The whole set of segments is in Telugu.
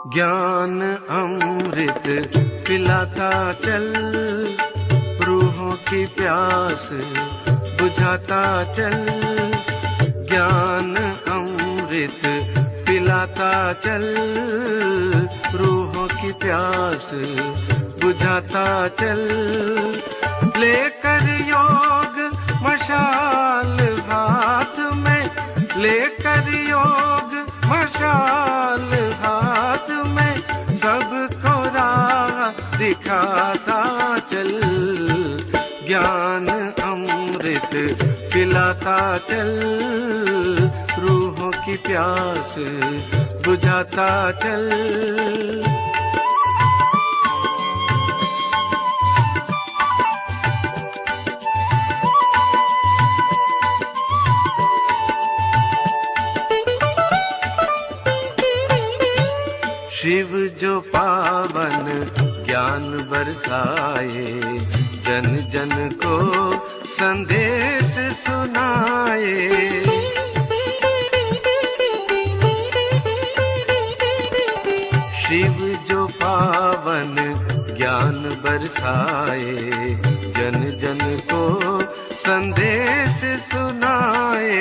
ज्ञान अमृत पिलाता चल, रूहों की प्यास बुझाता चल। ज्ञान अमृत पिलाता चल, रूहों की प्यास बुझाता चल। लेकर योग मशाल हाथ में, लेकर योग मशाल हाथ में, सबको राह दिखाता चल। ज्ञान अमृत पिलाता चल, रूहों की प्यास बुझाता चल। शिव जो पावन ज्ञान बरसाए, जन जन को संदेश सुनाए। शिव जो पावन ज्ञान बरसाए, जन जन को संदेश सुनाए।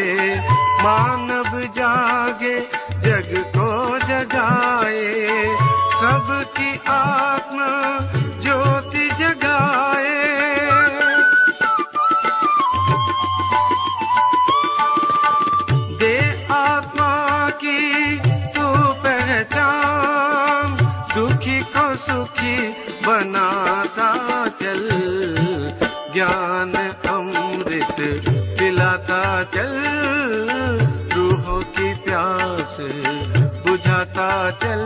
मानव जागे जग को जगाए, सबकी आत्मा ज्योति जगाए। दे आत्मा की तू पहचान, दुखी को सुखी बनाता चल। ज्ञान अमृत पिलाता चल, रूहों की प्यास बुझाता चल।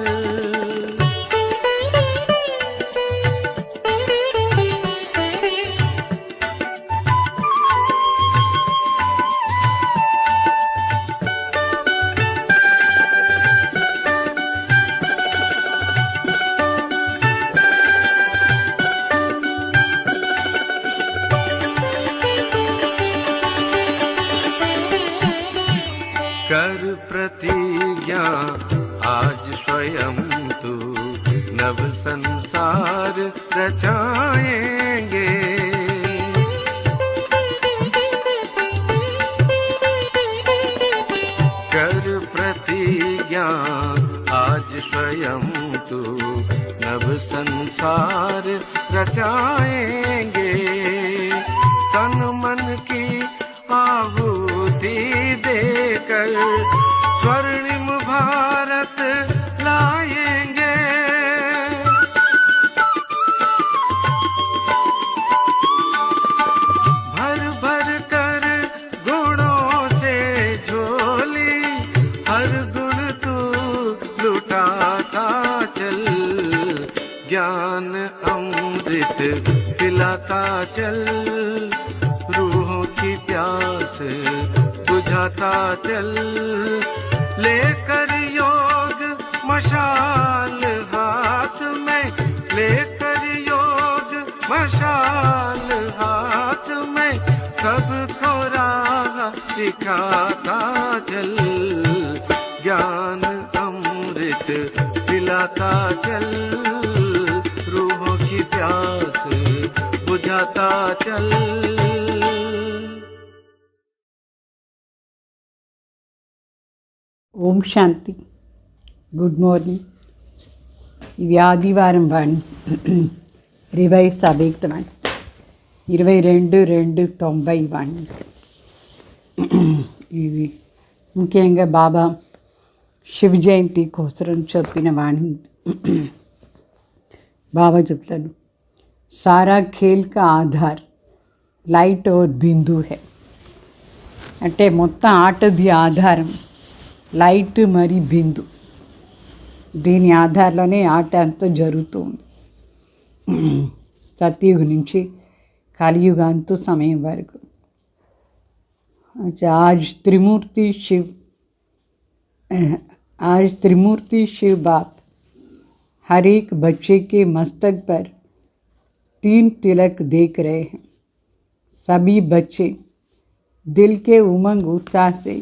कर प्रतिज्ञा आज स्वयं तू, नव संसार रचाएंगे। कर प्रतिज्ञा आज स्वयं तू, नव संसार रचाएंगे। तन मन की आहुति देकर स्वर्णिम भारत लाएंगे। भर भर कर गुणों से झोली, हर गुण तू लुटाता चल। ज्ञान अमृत पिलाता चल, रूहों की प्यास बुझाता चल। लेकर योग मशाल हाथ में, लेकर योग मशाल हाथ में, सबको राह दिखाता चल। ज्ञान अमृत पिलाता चल, रूहों की प्यास बुझाता चल। ఓం శాంతి. Good morning. ఇది ఆదివారం వాణి, రివైజ్ అవ్యక్తవాణి 22/2/90 వాణి. ఇది ముఖ్యంగా బాబా శివ జయంతి కోసం చెప్పిన వాణి. బాబా చెప్తాను, సారా ఖేల్ కా ఆధార్ లైట్ और బిందు హై. అంటే మొత్తం ఆటది ఆధారం లైట్ మరి బిందు. దీని ఆధారంలోనే ఆట అంతా జరుగుతుంది. సత్యయుగం నుంచి కలియుగాంతో సమయం వరకు. आज त्रिमूर्ति शिव बाप हर एक बच्चे के मस्तक पर 3 तिलक देख रहे हैं। सभी बच्चे दिल के उमंग उत्साह से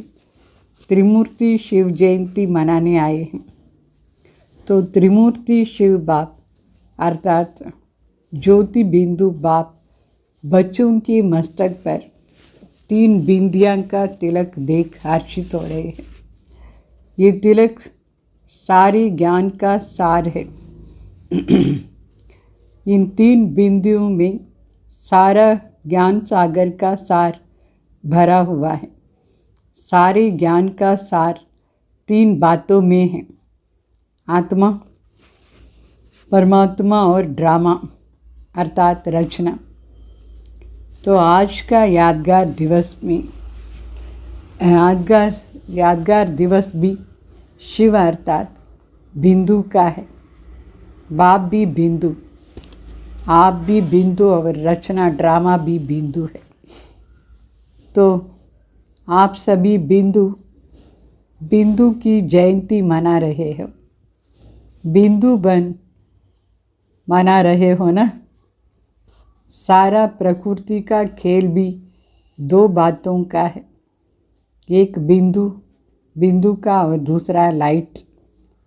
त्रिमूर्ति शिव जयंती मनाने आए हैं। तो त्रिमूर्ति शिव बाप अर्थात ज्योति बिंदु बाप बच्चों के मस्तक पर 3 बिंदियाँ का तिलक देख हर्षित हो रहे हैं। ये तिलक सारे ज्ञान का सार है। इन 3 बिंदुओं में सारा ज्ञान सागर का सार भरा हुआ है। सारे ज्ञान का सार 3 बातों में है, आत्मा, परमात्मा और ड्रामा अर्थात रचना। तो आज का यादगार दिवस में यादगार दिवस भी शिव अर्थात बिंदु का है। बाप भी बिंदु, आप भी बिंदु और रचना ड्रामा भी बिंदु है। तो आप सभी बिंदु की जयंती मना रहे हो, बिंदु बन मना रहे हो ना। सारा प्रकृति का खेल भी 2 बातों का है, एक बिंदु का और दूसरा लाइट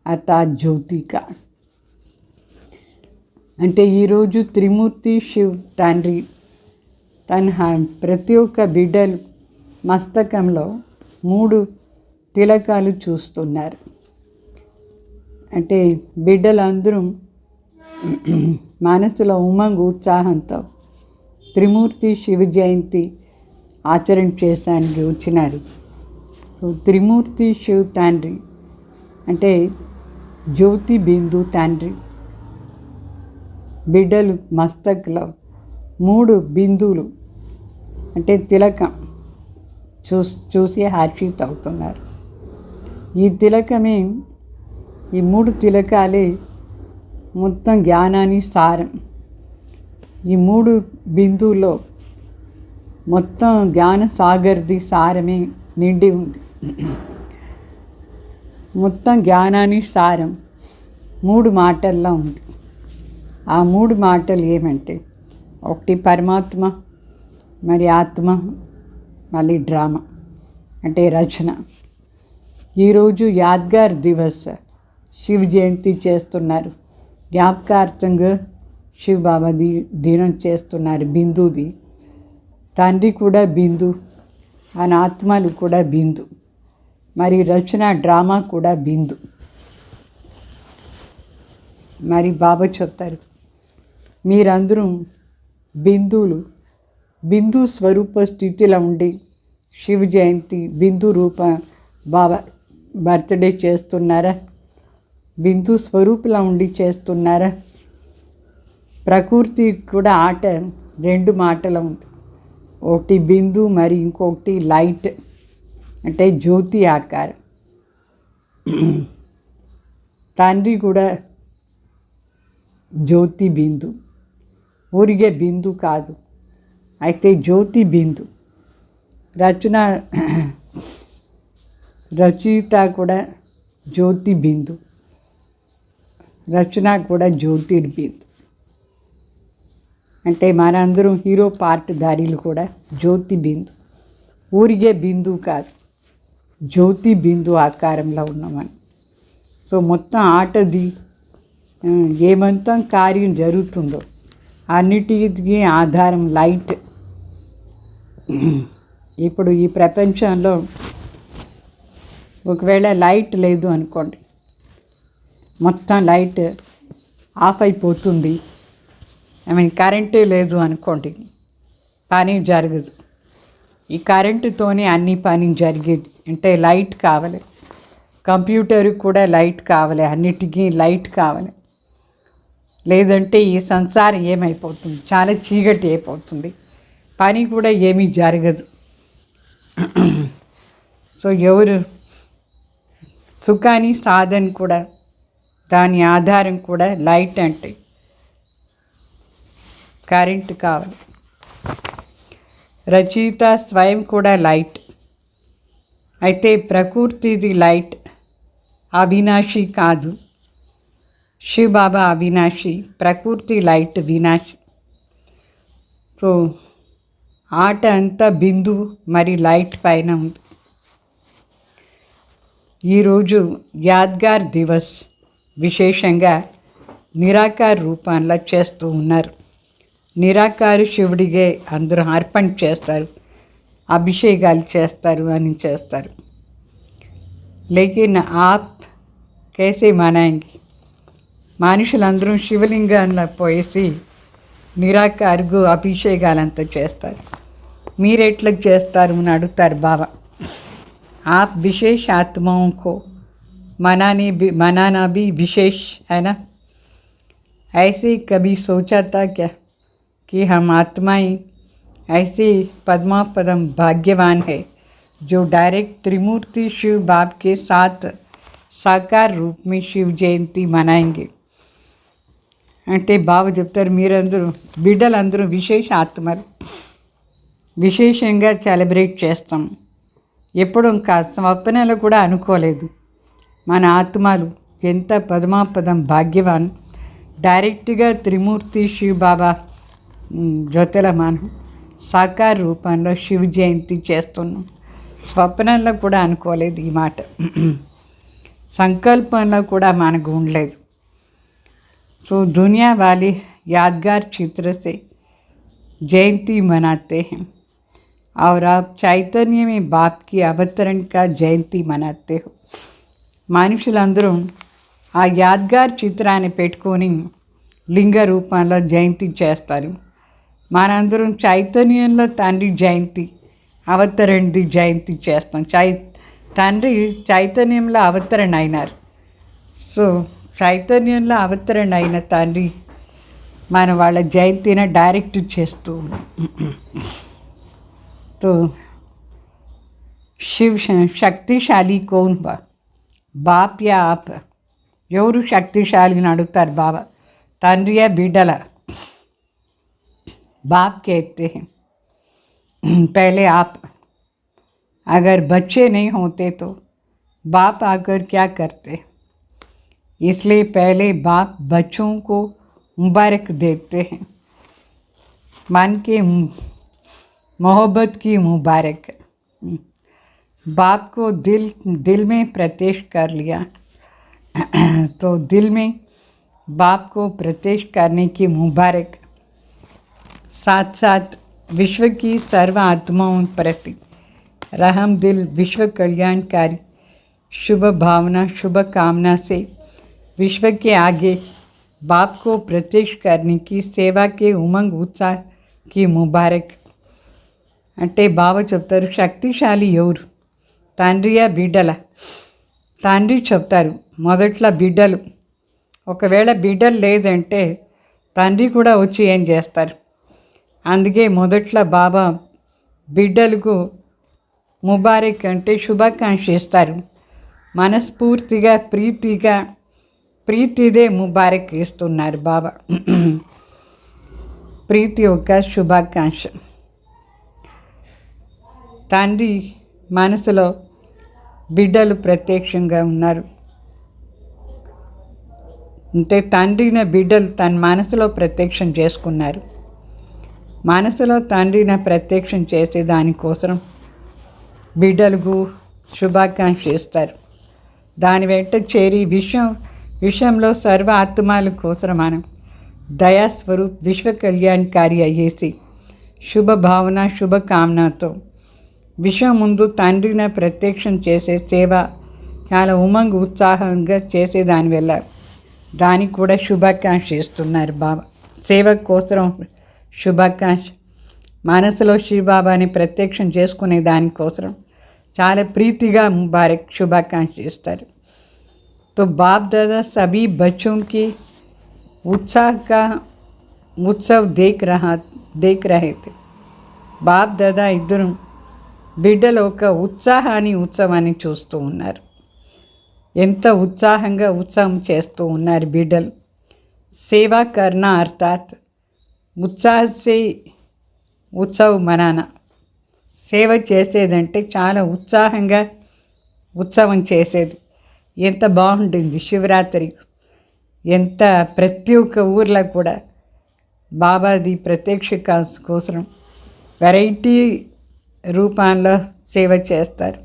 अर्थात ज्योति का। అంటే ఈరోజు త్రిమూర్తి శివ్ తండ్రి తన ప్రతి ఒక్క బిడ్డలు మస్తకంలో 3 తిలకాలు చూస్తున్నారు. అంటే బిడ్డలందరూ మనసులో ఉమంగు ఉత్సాహంతో త్రిమూర్తి శివ జయంతి ఆచరణ చేసానికి వచ్చినారు. త్రిమూర్తి శివ్ తండ్రి అంటే జ్యోతి బిందు తండ్రి బిడ్డలు మస్తక్లో 3 బిందువులు అంటే తిలకం చూసి హర్షిత అవుతున్నారు. ఈ తిలకమే, ఈ 3 తిలకాలే మొత్తం జ్ఞానాన్ని సారం. ఈ 3 బిందువుల్లో మొత్తం జ్ఞాన సాగర్ది సారమే నిండి ఉంది. మొత్తం జ్ఞానాన్ని సారం 3 మాటల్లో ఉంది. ఆ 3 మాటలు ఏమంటే, ఒకటి పరమాత్మ, మరి ఆత్మ, మళ్ళీ డ్రామా అంటే రచన. ఈరోజు యాద్గార్ దివస్ శివ జయంతి చేస్తున్నారు. జ్ఞాపకార్థంగా శివ బాబా దినం చేస్తున్నారు. బిందుది తండ్రి కూడా బిందు, ఆయన ఆత్మలు కూడా బిందు, మరి రచన డ్రామా కూడా బిందు. మరి బాబా చెప్తారు, మీరందరూ బిందువులు, బిందు స్వరూప స్థితిలో ఉండి శివ జయంతి బిందు రూప బాబా బర్త్డే చేస్తున్నారా? బిందు స్వరూపంలో ఉండి చేస్తున్నారా? ప్రకృతి కూడా ఆట 2 మాటలు ఉంది. ఒకటి బిందు, మరి ఇంకొకటి లైట్ అంటే జ్యోతి ఆకారం. తండ్రి కూడా జ్యోతి బిందు, ఊరిగే బిందు కాదు, అయితే జ్యోతి బిందు. రచయిత కూడా జ్యోతి బిందు, రచన కూడా జ్యోతిర్బిందు. అంటే మనందరం హీరో పార్ట్దారీలు కూడా జ్యోతి బిందు, ఊరిగే బిందు కాదు, జ్యోతి బిందు ఆకారంలో ఉన్నామని. సో మొత్తం ఆటది ఏమంతా కార్యం జరుగుతుందో అన్నిటికీ ఆధారం లైట్. ఇప్పుడు ఈ ప్రపంచంలో ఒకవేళ లైట్ లేదు అనుకోండి, మొత్తం లైట్ ఆఫ్ అయిపోతుంది. కరెంటు లేదు అనుకోండి, పని జరగదు. ఈ కరెంటుతోనే అన్ని పని జరిగేది. అంటే లైట్ కావాలి, కంప్యూటర్కి కూడా లైట్ కావాలి, అన్నిటికీ లైట్ కావాలి. లేదంటే ఈ సంసారం ఏమైపోతుంది, చాలా చీకటి అయిపోతుంది, పని కూడా ఏమీ జరగదు. సో ఎవరు సుఖాన్ని సాధన కూడా దాని ఆధారం కూడా లైట్. అంటే కరెంటు కావాలి. రచయిత స్వయం కూడా లైట్. అయితే ప్రకృతిది లైట్, అవినాశి కాదు. శివ బాబా అవినాశి, ప్రకృతి లైట్ వినాశి. సో ఆట అంతా బిందు మరి లైట్ పైన ఉంది. ఈరోజు యాద్గార్ దివస్ విశేషంగా నిరాకార రూపంలో చేస్తూ ఉన్నారు. నిరాకార శివుడిగే అందరూ అర్పణ చేస్తారు, అభిషేకాలు చేస్తారు అని చేస్తారు. లేకిన్ ఆప్ కేసే మనాయింగి, మనుషులందరూ శివలింగాల్లో పోయేసి నిరాకారుకు అభిషేకాలంతా చేస్తారు. మీరెట్లా చేస్తారు అని అడుగుతారు బాబా. आप विशेष आत्माओं को मनाना भी विशेष है ना. ऐसे कभी सोचा था क्या कि हम आत्माएं ऐसे पद्मापदम भाग्यवान है जो डायरेक्ट त्रिमूर्ति शिव बाप के साथ साकार रूप में शिव जयंती मनाएंगे. అంటే బాబు చెప్తారు, మీరందరూ బిడ్డలందరూ విశేష ఆత్మలు, విశేషంగా సెలబ్రేట్ చేస్తాం. ఎప్పుడు ఇంకా స్వప్నాలు కూడా అనుకోలేదు. మన ఆత్మలు ఎంత పద్మాపదం భాగ్యవాన్, డైరెక్ట్గా త్రిమూర్తి శివ బాబా జ్యోతిల మనం సాకార రూపంలో శివ జయంతి చేస్తున్నాం. స్వప్నంలో కూడా అనుకోలేదు ఈ మాట, సంకల్పంలో కూడా మనకు ఉండలేదు. तो दुनिया वाले यादगार चित्र से जयंती मनाते हैं और आप चैतन्य में बाप की अवतरण का जयंती मनाते हो. మనుషులందరూ ఆ యాద్గార్ చిత్రాన్ని పెట్టుకొని లింగ రూపంలో జయంతి చేస్తారు. మనందరం చైతన్యంలో తండ్రి జయంతి, అవతరణది జయంతి చేస్తాం. తండ్రి చైతన్యంలో అవతరణ అయినారు. సో చైతన్యంలో అవతరణ అయిన తండ్రి మన వాళ్ళ జయంతిని డైరెక్ట్ చేస్తూ तो शिव शक्तिशाली कौन बा, बाप या आप. ఎవరు శక్తిశాలిని అడుగుతారు బాబా. తండ్రియా బిడ్డల. बाप कहते हैं पहले आप. अगर बच्चे नहीं होते तो बाप आकर क्या करते. इसलिए पहले बाप बच्चों को मुबारक देते हैं. मन के मोहब्बत की मुबारक. बाप को दिल में प्रत्यक्ष कर लिया तो दिल में बाप को प्रत्यक्ष करने की मुबारक. साथ साथ विश्व की सर्व आत्माओं प्रति रहम दिल विश्व कल्याणकारी शुभ भावना शुभ कामना से विश्व के आगे बाप को प्रत्यक्ष करने की सेवा के उमंग उत्साह की मुबारक. అంటే బాబా చెప్తారు శక్తిశాలి ఎవరు, తండ్రియా బిడ్డల. తండ్రి చెప్తారు మొదట్లో బిడ్డలు. ఒకవేళ బిడ్డలు లేదంటే తండ్రి కూడా వచ్చి ఏం చేస్తారు. అందుకే మొదట్లో బాబా బిడ్డలకు ముబారక్ అంటే శుభాకాంక్ష ఇస్తారు. మనస్ఫూర్తిగా ప్రీతిదే ముబారక్ ఇస్తున్నారు బాబా. ప్రీతి యొక్క శుభాకాంక్ష. తండ్రి మనసులో బిడ్డలు ప్రత్యక్షంగా ఉన్నారు. అంటే తండ్రిన బిడ్డలు తన మనసులో ప్రత్యక్షం చేసుకున్నారు. మనసులో తండ్రిన ప్రత్యక్షం చేసే దానికోసం బిడ్డలకు శుభాకాంక్ష ఇస్తారు. దాని వెంట చేరి విషయంలో సర్వ ఆత్మాల కోసం మనం దయాస్వరూప్ విశ్వ కళ్యాణకారి అయ్యేసి శుభ భావన శుభ కామనతో విశ్వం ముందు తండ్రిని ప్రత్యక్షం చేసే సేవ చాలా ఉమంగ్ ఉత్సాహంగా చేసే దానివల్ల దానికి కూడా శుభాకాంక్ష ఇస్తున్నారు బాబా. సేవ కోసం శుభాకాంక్ష. మనసులో శివబాబాని ప్రత్యక్షం చేసుకునే దానికోసం చాలా ప్రీతిగా ముబారక్ శుభాకాంక్ష ఇస్తారు. तो बाप दादा सभी बच्चों के उत्साह का उत्सव देख रहे थे. బాప్ దాదా ఇద్దరు బిడ్డల ఒక ఉత్సవాన్ని చూస్తూ ఉన్నారు. ఎంత ఉత్సాహంగా ఉత్సవం చేస్తూ ఉన్నారు బిడ్డలు. సేవా కర్నా అర్థాత్ ఉత్సాహ సే ఉత్సవ్ మనానా. సేవ చేసేదంటే చాలా ఉత్సాహంగా ఉత్సవం చేసేది. ఎంత బాగుంటుంది శివరాత్రికి. ఎంత ప్రతి ఒక్క ఊర్లో కూడా బాబాది ప్రత్యక్ష కోసం వెరైటీ రూపాల్లో సేవ చేస్తారు.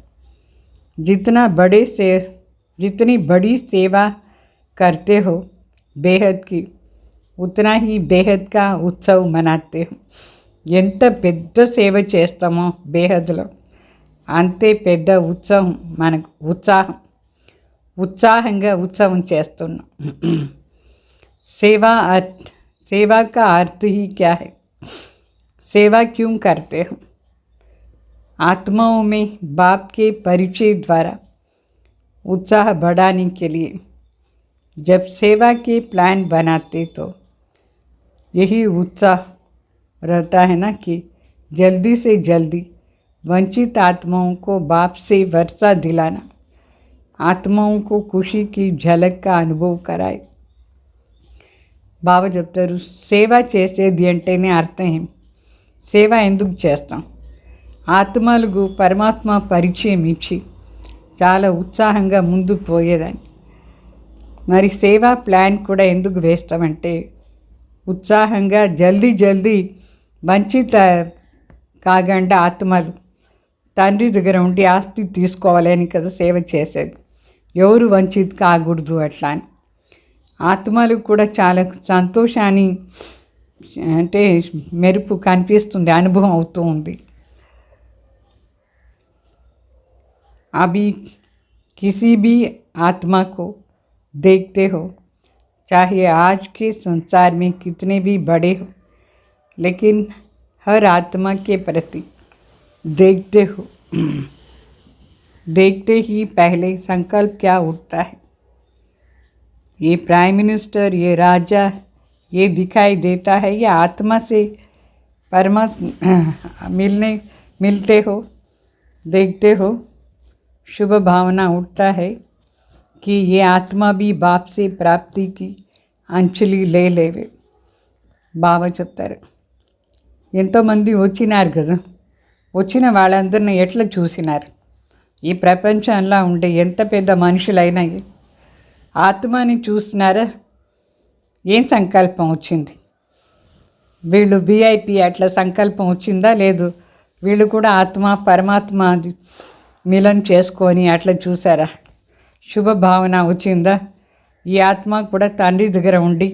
जितनी बड़ी सेवा करते हो बेहद की, उतना ही बेहद का उत्सव मनाते हो. ఎంత పెద్ద సేవ చేస్తామో బేహద్లో అంతే పెద్ద ఉత్సవం మనకు ఉత్సాహంగా ఉత్సవం చేస్తున్నాం. सेवा का अर्थ ही क्या है? सेवा क्यों करते हो? आत्माओं में बाप के परिचय द्वारा उत्साह बढ़ाने के लिए जब सेवा के प्लान बनाते तो यही उत्साह रहता है ना कि जल्दी से जल्दी वंचित आत्माओं को बाप से वर्षा दिलाना, आत्माओं को खुशी की झलक का अनुभव कराए. బాబా చెప్తారు, సేవ చేసేది అంటేనే అర్థం ఏం, సేవ ఎందుకు చేస్తాం? ఆత్మలకు పరమాత్మ పరిచయం ఇచ్చి చాలా ఉత్సాహంగా ముందుకు పోయేదాన్ని. మరి సేవా ప్లాన్ కూడా ఎందుకు వేస్తామంటే ఉత్సాహంగా జల్దీ వంచిత కాకుండా ఆత్మలు తండ్రి దగ్గర ఉండి ఆస్తి తీసుకోవాలని కదా సేవ చేసేది. ఎవరు వంచిత కాకూడదు అట్లా అని. ఆత్మలు కూడా చాలా సంతోషాన్ని అంటే మెరుపు కనిపిస్తుంది, అనుభవం అవుతూ ఉంది. अभी किसी भी आत्मा को देखते हो, चाहे आज के संसार में कितने भी बड़े हो, लेकिन हर आत्मा के प्रति देखते हो, देखते ही पहले संकल्प क्या उठता है? ये प्राइम मिनिस्टर, ये राजा, ये दिखाई देता है या आत्मा से परमात्मा मिलते हो, देखते हो, शुभ भावना उठता है कि ये आत्मा भी बाप से प्राप्ति की अंजलि ले लेवे. బాబా చెప్తారు, ఎంతోమంది వచ్చినారు కదా, వచ్చిన వాళ్ళందరిని ఎట్లా చూసినారు? ఈ ప్రపంచంలో ఉండే ఎంత పెద్ద మనుషులైనా ఆత్మని చూసినారా? ఏం సంకల్పం వచ్చింది? వీళ్ళు విఐపి అట్లా సంకల్పం వచ్చిందా? లేదు, వీళ్ళు కూడా ఆత్మ పరమాత్మ మిలన్ చేసుకొని అట్లా చూసారా? శుభ భావన వచ్చిందా? ఈ ఆత్మ కూడా తండ్రి దగ్గర ఉండి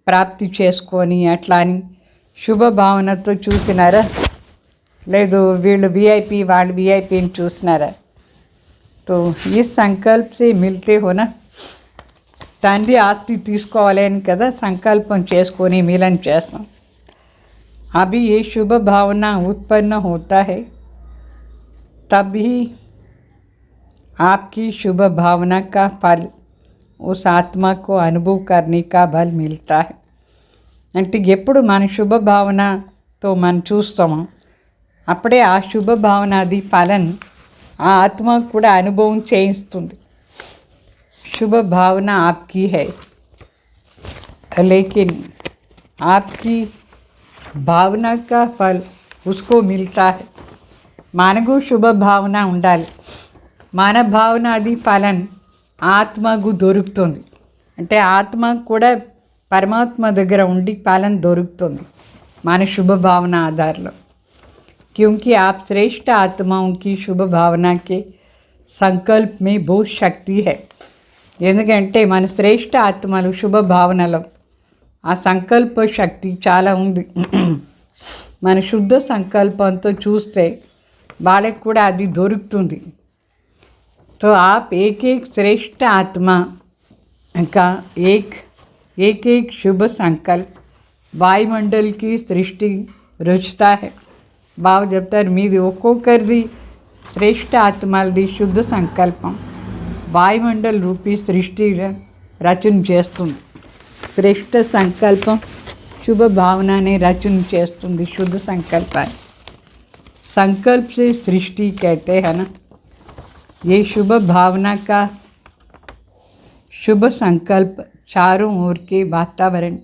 ప్రాప్తి చేసుకొని అట్లా అని శుభ భావనతో చూసినారా? లేదు, వీళ్ళు విఐపి వాళ్ళు విఐపిని చూసినారా? తో ఈ సంకల్ప సే మిల్తే హోనా, తండ్రి ఆస్తి తీసుకోవాలని కదా సంకల్పం చేసుకొని మిలన్ చేస్తాం. అభి ఏ శుభ భావన उत्पन्न होता है, तभी आपकी शुभ भावना का फल उस आत्मा को अनुभव करने का बल मिलता है. అంటే ఎప్పుడు మన శుభ భావనతో మనం చూస్తామో అప్పుడే ఆ శుభ భావనాది ఫలం ఆ ఆత్మకు కూడా అనుభవం చేయిస్తుంది. शुभ भावना आपकी है, लेकिन आपकी भावना का फल उसको मिलता है. మనకు శుభ భావన ఉండాలి, మన భావన అది ఫలం ఆత్మకు దొరుకుతుంది. అంటే ఆత్మకు కూడా పరమాత్మ దగ్గర ఉండి ఫలం దొరుకుతుంది మన శుభ భావన ఆధారంలో. क्योंकि आप श्रेष्ठ आत्माओं की शुभ भावना के संकल्प में बहुत शक्ति है. ఎందుకంటే మన శ్రేష్ఠ ఆత్మలు శుభ భావనలో ఆ సంకల్ప శక్తి చాలా ఉంది. మన శుద్ధ సంకల్పంతో చూస్తే వాళ్ళకి కూడా అది దొరుకుతుంది. तो आप एक एक श्रेष्ठ आत्मा का एक शुभ संकल्प वायुमंडल की सृष्टि रचता है. బాబు చెప్తారు, మీది ఒక్కొక్కరిది శ్రేష్ఠ ఆత్మలది శుద్ధ సంకల్పం వాయుమండల్ రూపీ సృష్టి రచన చేస్తుంది. శ్రేష్ఠ సంకల్పం శుభ భావననే రచన చేస్తుంది. శుద్ధ సంకల్పాన్ని संकल्प से सृष्टि कहते हैं ना. ये शुभ भावना का शुभ संकल्प चारों ओर के वातावरण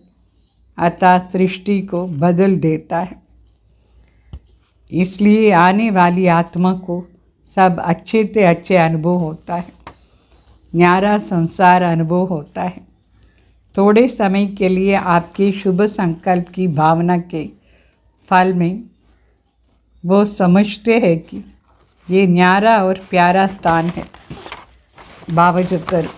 अर्थात सृष्टि को बदल देता है. इसलिए आने वाली आत्मा को सब अच्छे से अच्छे अनुभव होता है, न्यारा संसार अनुभव होता है. थोड़े समय के लिए आपके शुभ संकल्प की भावना के फल में वो समझते हैं कि ये न्यारा और प्यारा स्थान है. బాబా చెప్తారు,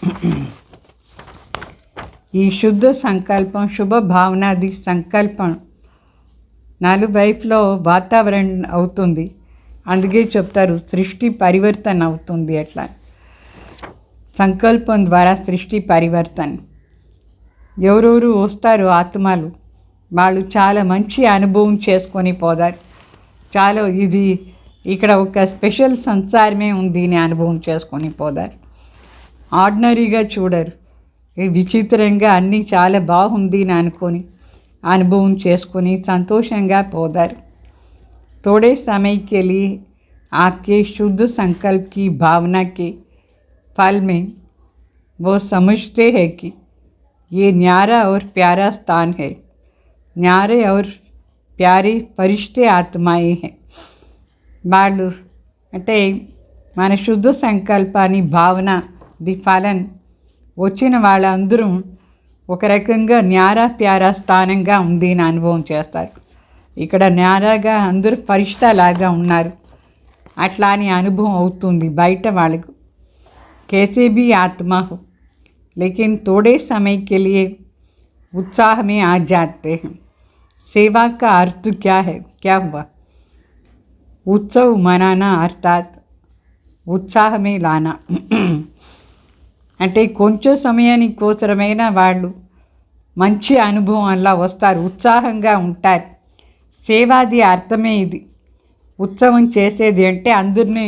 ఈ శుద్ధ సంకల్పం శుభ భావనాది సంకల్పం నాలుగు వైపులో వాతావరణం అవుతుంది. అందుకే చెప్తారు సృష్టి పరివర్తన అవుతుంది. అట్లా సంకల్పం ద్వారా సృష్టి పరివర్తన. ఎవరెవరు వస్తారు ఆత్మలు, వాళ్ళు చాలా మంచి అనుభవం చేసుకొని పోతారు. చాలా ఇది ఇక్కడ ఒక స్పెషల్ సంసారమే ఉంది అని అనుభవం చేసుకొని పోతారు. ఆర్డినరీగా చూడరు, విచిత్రంగా అన్నీ చాలా బాగుంది అని అనుకొని అనుభవం చేసుకొని సంతోషంగా పోతారు. थोड़े समय के लिए आपके शुद्ध संकल्प की भावना के फल में वो समझते हैं कि ये न्यारा और प्यारा स्थान है, न्यारे और प्यारे फरिश्ते आत्माएं हैं. వాళ్ళు అంటే మన శుద్ధ సంకల్పాన్ని భావన ది ఫలం వచ్చిన వాళ్ళందరూ ఒక రకంగా న్యారా ప్యారా స్థానంగా ఉంది అని అనుభవం చేస్తారు. ఇక్కడ న్యారాగా అందరూ ఫరిష్తాలాగా ఉన్నారు అట్లా అని అనుభవం అవుతుంది బయట వాళ్ళకు. कैसे भी आत्मा हो लेकिन थोड़े समय के लिए उत्साह में आ जाते हैं. सेवा का अर्थ क्या है, क्या हुआ? उत्सव मनाना अर्थात उत्साह में लाना. అంటే కొంచెం సమయానికి కోసరమైన వాళ్ళు మంచి అనుభవం అలా వస్తారు, ఉత్సాహంగా ఉంటారు. సేవాది అర్థమే ఇది. ఉత్సవం చేసేది అంటే అందరినీ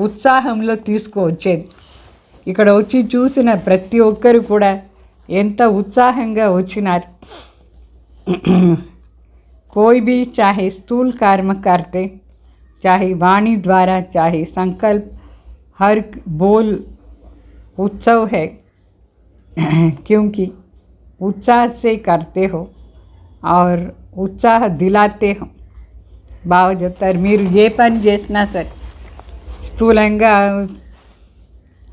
ఉత్సాహంలో తీసుకువచ్చేది. ఇక్కడ వచ్చి చూసిన ప్రతి ఒక్కరు కూడా ఎంత ఉత్సాహంగా వచ్చినారు. कोई भी चाहे स्थूल कर्म करते, चाहे वाणी द्वारा, चाहे संकल्प, हर बोल उत्सव है क्योंकि उत्साह से करते हो और उत्साह दिलाते हो. బాగా చెప్తారు, మీరు ఏ పని చేసినా సరే స్థూలంగా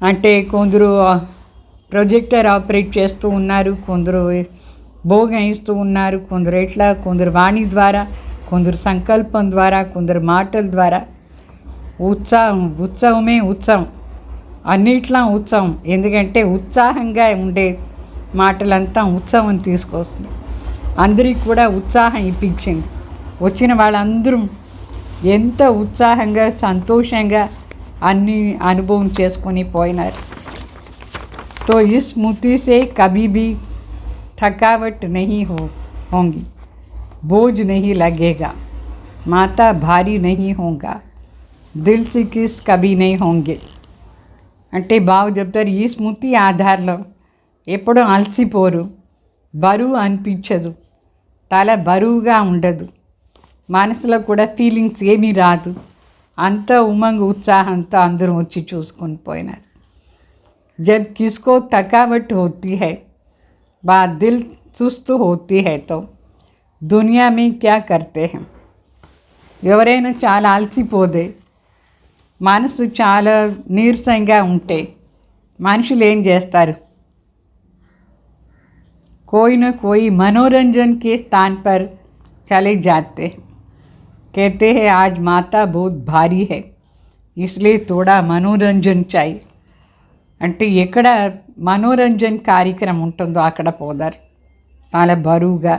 అంటే కొందరు ప్రొజెక్టర్ ఆపరేట్ చేస్తూ ఉన్నారు, కొందరు భోగం ఇస్తూ ఉన్నారు, కొందరు ఎట్లా, కొందరు వాణి ద్వారా, కొందరు సంకల్పం ద్వారా, కొందరు మాటల ద్వారా. ఉత్సవమే ఉత్సవం, అన్నిట్లా ఉత్సవం. ఎందుకంటే ఉత్సాహంగా ఉండే మాటలంతా ఉత్సవం తీసుకొస్తుంది. అందరికీ కూడా ఉత్సాహం ఇప్పించింది. వచ్చిన వాళ్ళందరూ ఎంత ఉత్సాహంగా సంతోషంగా అన్ని అనుభవం చేసుకొని పోయినారు. तो इस स्मृति से कभी भी थकावट नहीं होगी, बोझ नहीं लगेगा, माथा भारी नहीं होगा, दिल से किस कभी नहीं होंगे. అంటే బాగా చెప్తారు, ఈ స్మృతి ఆధారంలో ఎప్పుడూ అలసిపోరు, బరువు అనిపించదు, తల బరువుగా ఉండదు, మనసులో కూడా ఫీలింగ్స్ ఏమీ రాదు. అంత ఉమంగ ఉత్సాహంతో అందరూ వచ్చి చూసుకొని పోయినారు. जब किसको थकावट होती है व दिल सुस्त होती है तो दुनिया में क्या करते हैं. ఎవరైనా చాలా అలసిపోతే, మనసు చాలా నీరసంగా ఉంటే మనుషులు ఏం చేస్తారు? कोई न कोई मनोरंजन के स्थान पर चले जाते हैं. कहते हैं आज माता बहुत भारी है इसलिए थोड़ा मनोरंजन चाहिए. అంటే ఎక్కడ మనోరంజన్ కార్యక్రమం ఉంటుందో అక్కడ పోదారు. చాలా బరువుగా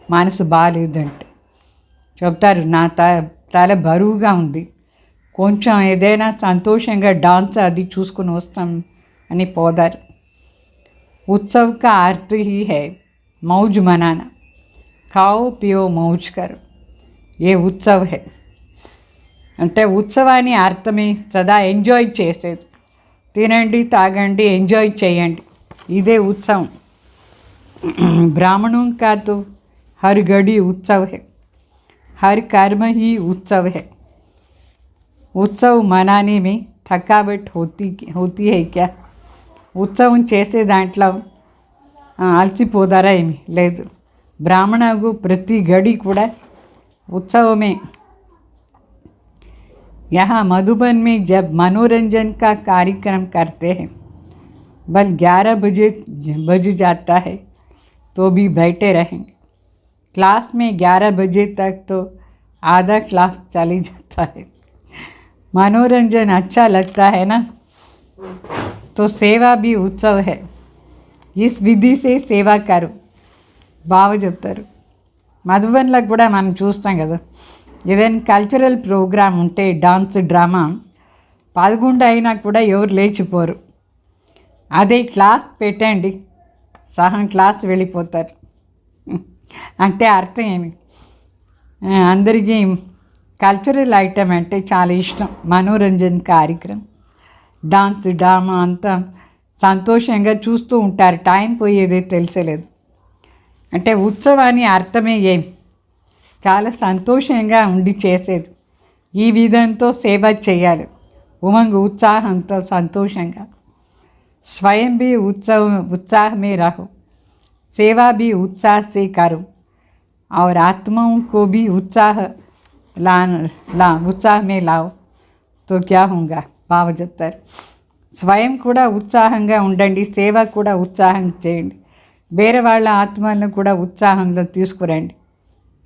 మనసు బాగాలేదంటే చెప్తారు, నా తల బరువుగా ఉంది, కొంచెం ఏదైనా సంతోషంగా డాన్స్ అది చూసుకుని వస్తాం అని పోదారు. उत्सव का अर्थ ही है मौज मनाना, खाओ पियो मौज करो, ये उत्सव है. అంటే ఉత్సవాన్ని అర్థమే సదా ఎంజాయ్ చేసేది. తినండి, తాగండి, ఎంజాయ్ చేయండి, ఇదే उत्सव. ब्राह्मणों का तो हर घड़ी उत्सव है, हर कर्म ही उत्सव है. उत्सव मनाने में थकावट होती है क्या? ఉత్సవం చేసే దాంట్లో అలసిపోతారా? ఏమి లేదు. బ్రాహ్మణకు ప్రతి గడి కూడా ఉత్సవమే. यहाँ मधुबन में जब मनोरंजन का कार्यक्रम करते हैं, बल 11 बज जाता है तो भी बैठे रहेंगे. क्लास में 11 बजे तक तो आधा क्लास चली जाता है. मनोरंजन अच्छा लगता है ना, तो सेवा भी उत्सव है. ఇస్ విధి సే సేవా కరు. బాగా చెప్తారు. మధుబన్లో కూడా మనం చూస్తాం కదా, ఏదైనా కల్చరల్ ప్రోగ్రామ్ ఉంటే డాన్స్ డ్రామా 11 అయినా కూడా ఎవరు లేచిపోరు. అదే క్లాస్ పెట్టండి, సగం క్లాస్ వెళ్ళిపోతారు. అంటే అర్థం ఏమి, అందరికీ కల్చరల్ ఐటమ్ అంటే చాలా ఇష్టం. మనోరంజన్ కార్యక్రమం, డాన్స్ డ్రామా అంతా సంతోషంగా చూస్తూ ఉంటారు. టైం పోయేదే తెలిసలేదు. అంటే ఉత్సవాన్ని అర్థమే ఏం, చాలా సంతోషంగా ఉండి చేసేది. ఈ విధంతో సేవ చేయాలి, ఉమంగ్ ఉత్సాహంతో సంతోషంగా. स्वयं भी उत्साह में रहो, सेवा भी उत्साह से करो और आत्माओं को भी उत्साह में लाओ तो क्या होगा. బాగా చెప్తారు. స్వయం కూడా ఉత్సాహంగా ఉండండి, సేవ కూడా ఉత్సాహంగా చేయండి, వేరే వాళ్ళ ఆత్మలను కూడా ఉత్సాహంలో తీసుకురండి.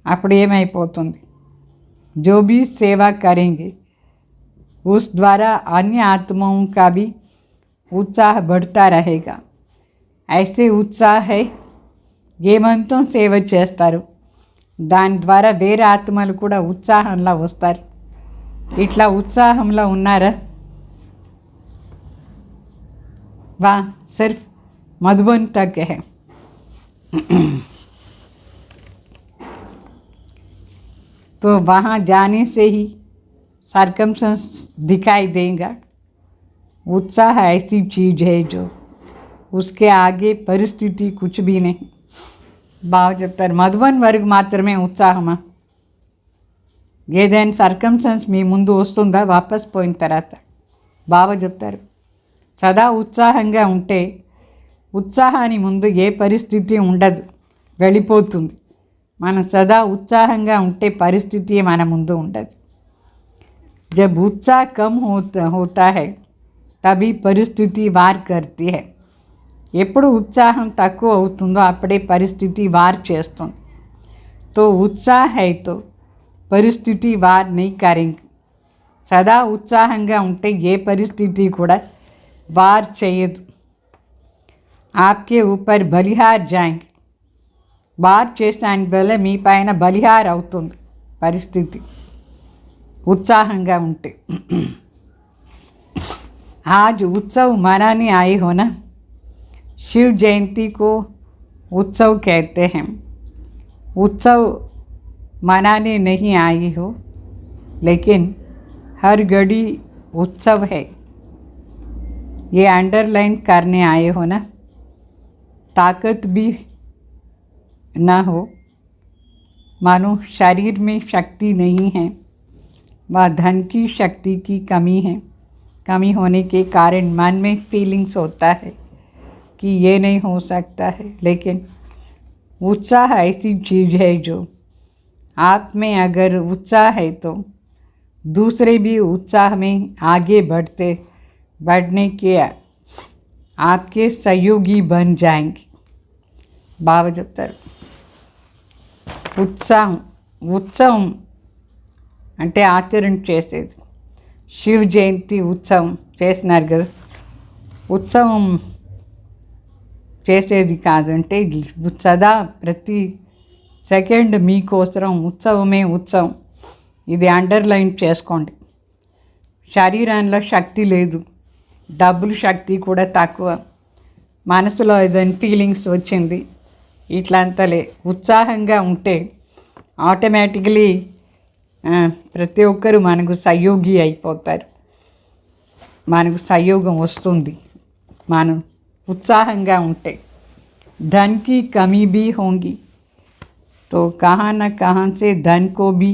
అప్పుడు ఏమైపోతుంది, जो भी सेवा करेंगे उस द्वारा अन्य आत्माओं का भी उत्साह बढ़ता रहेगा. ऐसे उत्साह है ఏమంతో సేవ చేస్తారు, దాని ద్వారా వేరే ఆత్మలు కూడా ఉత్సాహంలో వస్తారు. ఇట్లా ఉత్సాహంలో ఉన్నారా? वाह सिर्फ मधुबन तक है. तो वहाँ जाने से ही सर्कमस्टेंस दिखाई देगा. उत्साह ऐसी चीज़ है जो उसके आगे परिस्थिति कुछ भी नहीं. బాగా చెప్తారు. మధుబన్ వరకు మాత్రమే ఉత్సాహమా? ఏదైనా సర్కమ్స్టెన్స్ మీ ముందు వస్తుందా వాపస్ పోయిన తర్వాత? బాగా చెప్తారు. సదా ఉత్సాహంగా ఉంటే ఉత్సాహాన్ని ముందు ఏ పరిస్థితి ఉండదు, వెళ్ళిపోతుంది. మనం సదా ఉత్సాహంగా ఉంటే పరిస్థితి మన ముందు ఉండదు. జబ్ उत्साह कम होता है तभी परिस्थिति वार करती है. ఎప్పుడు ఉత్సాహం తక్కువ అవుతుందో అప్పుడే పరిస్థితి వార్ చేస్తుంది. తో ఉత్సాహ హై తో పరిస్థితి వార్ నహీ కరేంగే. సదా ఉత్సాహంగా ఉంటే ఏ పరిస్థితి కూడా వార్ చేయదు. ఆప్కే ఊపర్ బలిహార్ జాయింగ్. వార్ చేసానికి వల్ల మీ పైన బలిహార్ అవుతుంది పరిస్థితి, उत्साहंगा उंटे. आज उत्सव मनाने आए हो ना, शिव जयंती को उत्सव कहते हैं. उत्सव मनाने नहीं आई हो, लेकिन हर घड़ी उत्सव है, ये अंडरलाइन करने आए हो ना. ताकत भी ना हो, मानो शरीर में शक्ति नहीं है, वह धन की शक्ति की कमी है. कमी होने के कारण मन में फीलिंग्स होता है कि ये नहीं हो सकता है. लेकिन उत्साह ऐसी चीज़ है जो आप में अगर उत्साह है तो दूसरे भी उत्साह में आगे बढ़ने के आपके सहयोगी बन जाएंगे. బాగా చెప్తారు. ఉత్సవం అంటే ఆచరణ చేసేది. శివ జయంతి ఉత్సవం చేసినారు కదా, ఉత్సవం చేసేది కాదంటే సదా ప్రతి సెకండ్ మీకోసరం ఉత్సవమే ఉత్సవం. ఇది అండర్లైన్ చేసుకోండి. శరీరంలో శక్తి లేదు, డబ్బులు శక్తి కూడా తక్కువ, మనసులో ఏదైనా ఫీలింగ్స్ వచ్చింది, ఇట్లంతలే. ఉత్సాహంగా ఉంటే ఆటోమేటికలీ ప్రతి ఒక్కరు మనకు సహయోగి అయిపోతారు, మనకు సహయోగం వస్తుంది. మనం उत्साहंगा उंटे. धन की कमी भी होंगी तो कहाँ न कहाँ से धन को भी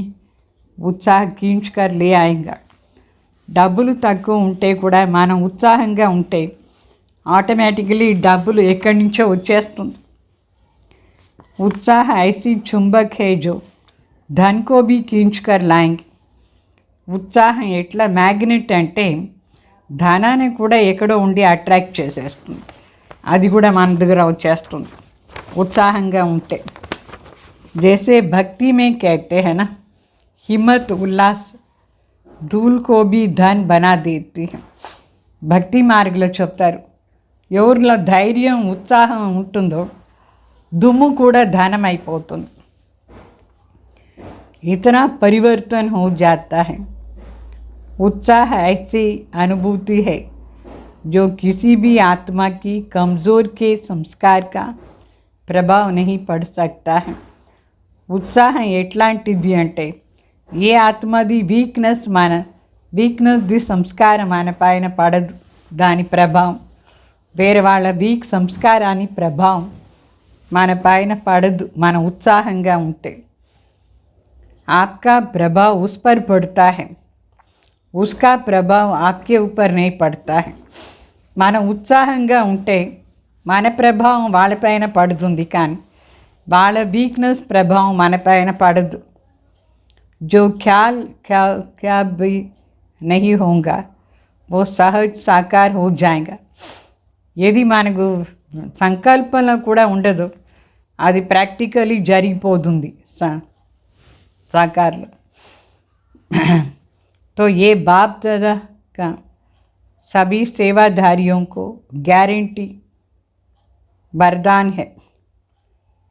उत्साह खींच कर ले आएगा. డబ్బులు తక్కువ ఉంటే కూడా మనం ఉత్సాహంగా ఉంటే ఆటోమేటికలీ డబ్బులు ఎక్కడి నుంచో వచ్చేస్తుంది. उत्साह ऐसी चुंबक है जो धन को भी खींच कर लाएंगे. ఉత్సాహం ఎట్లా మ్యాగ్నెట్ అంటే ధనాన్ని కూడా ఎక్కడో ఉండి అట్రాక్ట్ చేసేస్తుంది, అది కూడా మన దగ్గర వచ్చేస్తుంది उत्साहंगा ఉంటే. जैसे भक्ति में कहते हैं ना, हिम्मत उल्लास धूल को भी धन बना देती है. భక్తి మార్గంలో చెప్తారు, ఎవరిలో ధైర్యం ఉత్సాహం ఉంటుందో దుమ్ము కూడా ధనం అయిపోతుంది. इतना परिवर्तन हो जाता है. उत्साह ऐसी अनुभूति है जो किसी भी आत्मा की कमज़ोर के संस्कार का प्रभाव नहीं पड़ सकता है. ఉత్సాహం ఎట్లాంటిది అంటే ఏ ఆత్మది వీక్నెస్ ది సంస్కారం మన పైన పడదు. దాని ప్రభావం వేరే వాళ్ళ వీక్ సంస్కారాన్ని ప్రభావం మన పైన పడదు. మన ఉత్సాహంగా ఉంటే आपका प्रभाव उस पर पड़ता है, उसका प्रभाव आपके ऊपर नहीं पड़ता है. మన ఉత్సాహంగా ఉంటే మన ప్రభావం వాళ్ళపైన పడుతుంది, కానీ వాళ్ళ వీక్నెస్ ప్రభావం మన పైన పడదు. जो ख्याल क्या भी नहीं होगा वो सहज साकार हो जाएगा. ఏది మనకు సంకల్పంలో కూడా ఉండదు అది ప్రాక్టికలీ జరిగిపోతుంది साकार. तो ये बाप दादा का सभी सेवाधारियों को गारंटी वरदान है.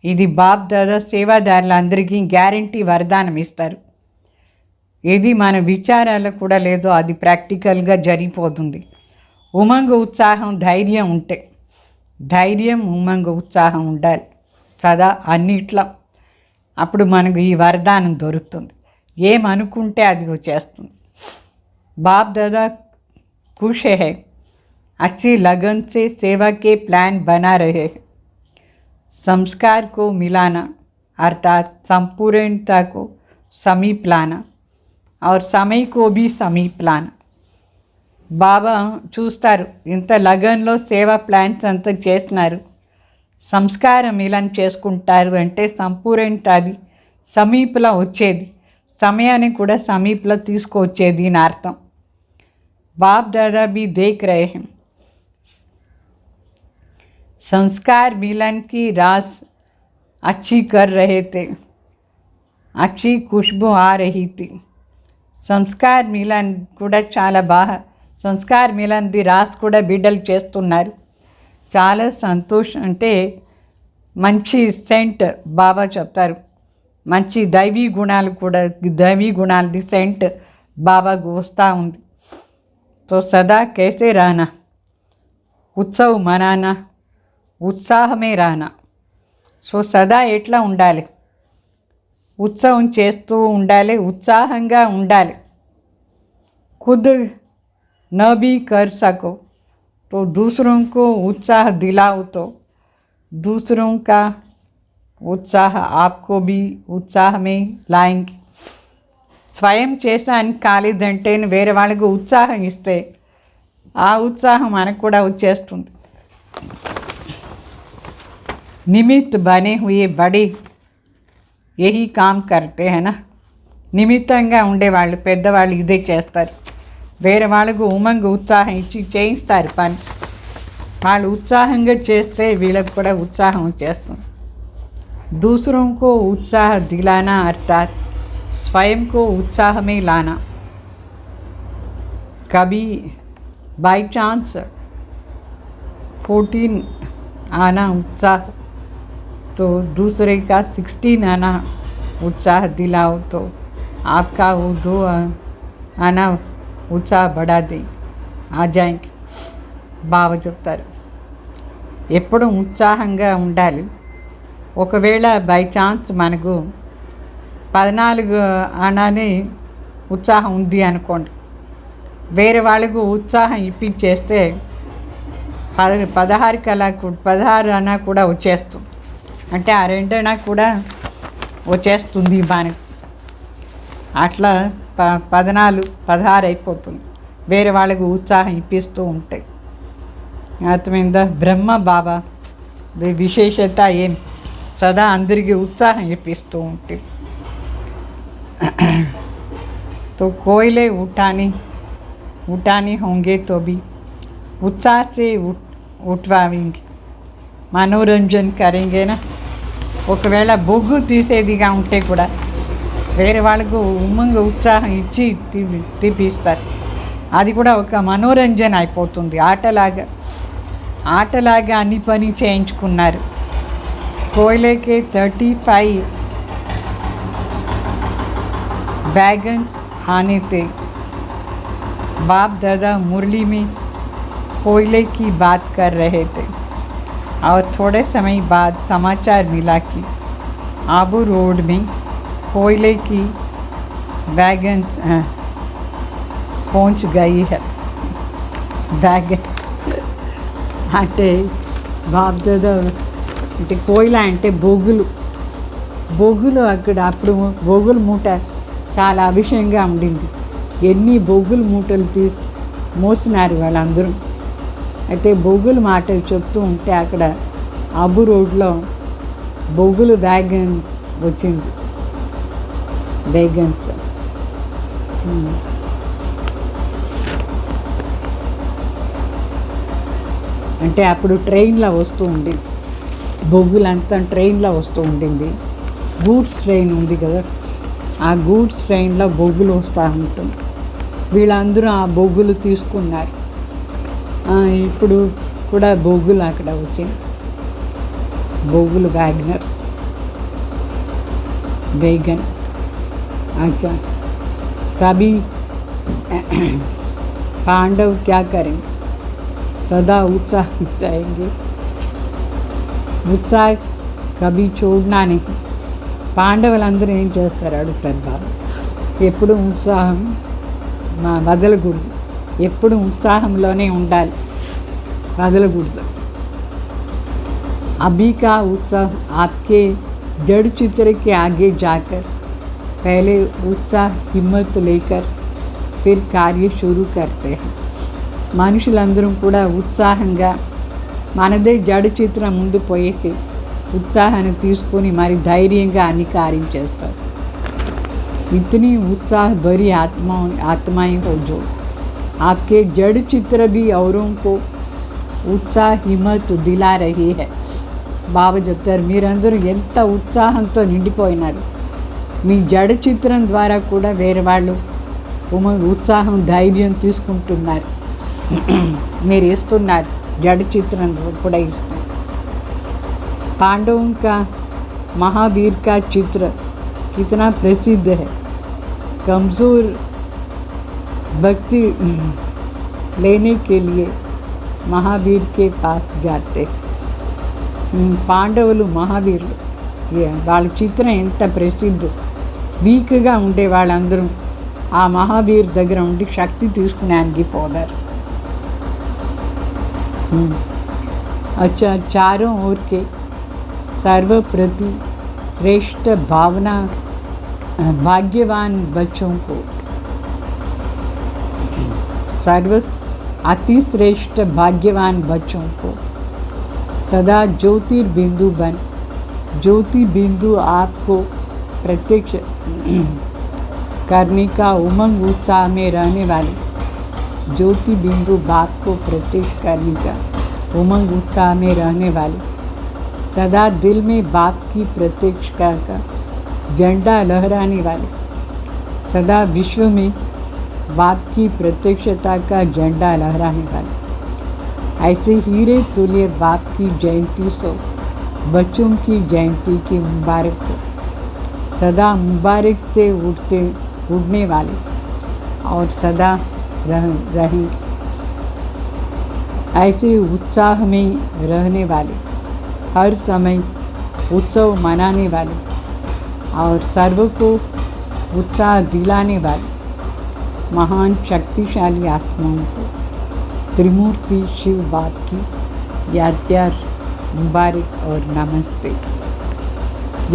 ఇది బాప్ దాదా సేవాదారులందరికీ గ్యారంటీ వరదానం ఇస్తారు. ఏది మన విచారాలు కూడా లేదో అది ప్రాక్టికల్గా జరిగిపోతుంది. ఉమంగ ఉత్సాహం ధైర్యం ఉంటే, ధైర్యం ఉమంగ ఉత్సాహం ఉండాలి సదా అన్నిట్లో. అప్పుడు మనకు ఈ వరదానం దొరుకుతుంది. ఏమనుకుంటే అది వచ్చేస్తుంది. బాప్ దాదా खुश है, अच्छी लगन से सेवा के प्लान बना रहे. संस्कार को मिलाना अर्थात संपूर्णता को समीप लाना और समय को भी समीप लाना. బాబా చూస్తారు ఇంత లగన్లో సేవా ప్లాన్స్ అంతా చేస్తున్నారు, సంస్కారం మిలన్ చేసుకుంటారు అంటే సంపూర్ణతది సమీపలో వచ్చేది, సమయాన్ని కూడా సమీపలో తీసుకొచ్చేది అని అర్థం. बाप दादा भी देख रहे हैं. संस्कार मिलन की रास अच्छी कर रहे थे, अच्छी खुशबू आ रही थी. సంస్కార్ మిలన్ కూడా చాలా బాగా సంస్కార్ మిలన్ది రాస్ కూడా బిడ్డలు చేస్తున్నారు. చాలా సంతోషం. అంటే మంచి సెంట్ బాబా చెప్తారు, మంచి దైవీ గుణాలు కూడా, దైవీ గుణాలది సెంట్ బాబాకు వస్తూ ఉంది. तो सदा कैसे रहना, उत्सव मनाना, उत्साह में रहना. సో సదా ఎట్లా ఉండాలి, ఉత్సవం చేస్తూ ఉండాలి, ఉత్సాహంగా ఉండాలి. खुद न भी कर सको तो दूसरों को उत्साह दिलाओ तो दूसरों का उत्साह आपको भी उत्साह में लाएंगे. స్వయం చేసానికి కాలేదంటే వేరే వాళ్ళకు ఉత్సాహం ఇస్తే ఆ ఉత్సాహం మనకు కూడా వచ్చేస్తుంది. నిమిత్ బనే హుయే బడే యహీ కామ్ కర్తే హైనా. నిమిత్తంగా ఉండేవాళ్ళు పెద్దవాళ్ళు ఇదే చేస్తారు. వేరే వాళ్ళకు ఉమంగ ఉత్సాహం ఇచ్చి చేయిస్తారు పని. వాళ్ళు ఉత్సాహంగా చేస్తే వీళ్ళకు కూడా ఉత్సాహం వచ్చేస్తుంది. दूसरों को उत्साह दिलाना अर्थात स्वयं को उत्साह में लाना. कभी बाई चांस 14 आना उत्साह तो दूसरे का 16 आना उत्साह दिलाओ तो आपका वो 2 आना उत्साह बढ़ा दे आ जाएंगे. బావ చెప్తారు ఎప్పుడు ఉత్సాహంగా ఉండాలి. ఒకవేళ బై ఛాన్స్ మనకు 14 ఆనానే ఉత్సాహం ఉంది అనుకోండి, వేరే వాళ్ళకు ఉత్సాహం ఇప్పించేస్తే 16 కలా 16 అన్నా కూడా వచ్చేస్తుంది. అంటే ఆ 2 అన్నా కూడా వచ్చేస్తుంది మనకు. అట్లా 14 16 అయిపోతుంది వేరే వాళ్ళకు ఉత్సాహం ఇప్పిస్తూ ఉంటాయి. అర్థమైందా? బ్రహ్మ బాబా విశేషత ఏం, సదా అందరికీ ఉత్సాహం ఇప్పిస్తూ ఉంటాయి. तो कोयले उठाने होंगे तो भी उत्साह से उठवाएंगे, मनोरंजन करेंगे ना. ఒకవేళ బొగ్గు తీసేదిగా ఉంటే కూడా వేరే వాళ్ళకు ఉమ్మంగ ఉత్సాహం ఇచ్చి తీపిస్తారు. అది కూడా ఒక మనోరంజన అయిపోతుంది, ఆటలాగా. ఆటలాగా అన్ని పని చేయించుకున్నారు. కోయిలేకే 35 वैगन्स आने थे. बाप दादा मुरली में कोयले की बात कर रहे थे और थोड़े समय बाद समाचार मिला कि आबू रोड में कोयले की वैगन्स पहुंच गई है. वैगन అంటే బాప్ దాదా అంటే కోయిల అంటే బొగ్గులు అక్కడ అప్పుడు బొగ్గుల మూట చాలా అభిషేకంగా ఉండింది. ఎన్ని బొగ్గుల మూటలు మోసినారు వాళ్ళందరూ. అయితే బొగ్గుల మాటలు చెప్తూ ఉంటే అక్కడ అబు రోడ్లో బొగ్గులు వ్యాగన్ వచ్చింది. వేగన్స్ అంటే అప్పుడు ట్రైన్లో వస్తూ ఉండింది. బొగ్గులంతా ట్రైన్లో వస్తూ ఉండింది. గూడ్స్ ట్రైన్ ఉంది కదా, ఆ గూడ్స్ ట్రైన్లో బొగ్గులు వస్తూ ఉంటుంది. వీళ్ళందరూ ఆ బొగ్గులు తీసుకున్నారు. ఇప్పుడు కూడా బొగ్గులు అక్కడ వచ్చింది. బొగ్గులు వేగన్ अच्छा सभी पांडव क्या करेंगे, सदा उत्साह रहेंगे, उत्साह कभी छोड़ना नहीं. పాండవులందరూ ఏం చేస్తారు అడుగుతారు బాబు. ఎప్పుడు ఉత్సాహం వదలకూడదు, ఎప్పుడు ఉత్సాహంలోనే ఉండాలి, వదలకూడదు. अभी का उत्साह आपके जड़ चित्र के आगे जाकर पहले उत्साह हिम्मत लेकर फिर कार्य शुरू करते हैं. మనుషులందరం కూడా ఉత్సాహంగా మనదే జడ చిత్రం ముందు పోయేసి उत्साहाన్ని తీసుకొని మరి ధైర్యంగా అన్ని కార్యం చేస్తారు. इतनी उत्साह भरी आत्माएं हो जो आपके जड़ चित्र भी औरों को उत्साह हिम्मत दिला रही है. బాబా చెప్తారు, మీరందరూ ఎంత ఉత్సాహంతో నిండిపోయినారు. మీ జడ చిత్రం ద్వారా కూడా వేరే వాళ్ళు ఉత్సాహం ధైర్యం తీసుకుంటున్నారు. మీరు ఇస్తున్నారు, జడ చిత్రం కూడా ఇస్తున్నారు. पांडवों का महावीर का चित्र कितना प्रसिद्ध है. कमज़ोर भक्ति लेने के लिए महावीर के पास जाते. పాండవులు మహావీరులు, వాళ్ళ చిత్రం ఎంత ప్రసిద్ధి. వీక్గా ఉండే వాళ్ళందరూ ఆ మహావీర్ దగ్గర ఉండి శక్తి తీసుకునేందుకు పోదారు. अच्छा चारों ओर के सर्वप्रति श्रेष्ठ भावना भाग्यवान बच्चों को अति श्रेष्ठ भाग्यवान बच्चों को सदा ज्योतिर्बिंदु बन, ज्योति बिंदु आपको प्रत्यक्ष करने का उमंग उत्साह में रहने वाले ज्योति बिंदु बाप को प्रत्यक्ष करने का उमंग उत्साह में रहने वाले सदा दिल में बाप की प्रत्यक्षता का झंडा लहराने वाले सदा विश्व में बाप की प्रत्यक्षता का झंडा लहराने वाले ऐसे हीरे तुल्य बाप की जयंती सो बच्चों की जयंती की मुबारक हो. सदा मुबारक से उड़ने वाले और सदा रहें. ऐसे उत्साह में रहने वाले, हर समय उत्सव मनाने वाले और सर्व को उत्साह दिलाने वाले महान शक्तिशाली आत्माओं को त्रिमूर्ति शिव बाप की याद मुबारक और नमस्ते.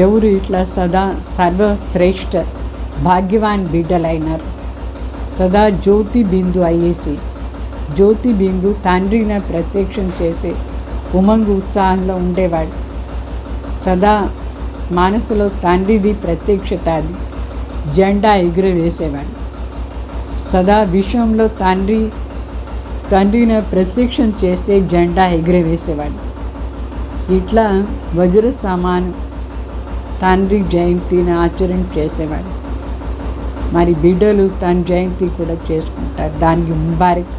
ఎవరు ఇట్లా సదా సర్వశ్రేష్ఠ భాగ్యవాన్ బిడ్డలైనారు. సదా జ్యోతి బిందు అయ్యేసి, జ్యోతి బిందు తండ్రిని ప్రత్యక్షం చేసే ఉమంగు ఉత్సాహంలో ఉండేవాడు. సదా మనసులో తండ్రిది ప్రత్యక్షతది జెండా ఎగురవేసేవాడు. సదా విశ్వంలో తండ్రిని ప్రత్యక్షం చేసే జెండా ఎగురవేసేవాడు. ఇట్లా వజ్ర సమానం తండ్రి జయంతిని ఆచరణ చేసేవాడు. మరి బిడ్డలు తన జయంతి కూడా చేసుకుంటారు. దానికి ముబారక్.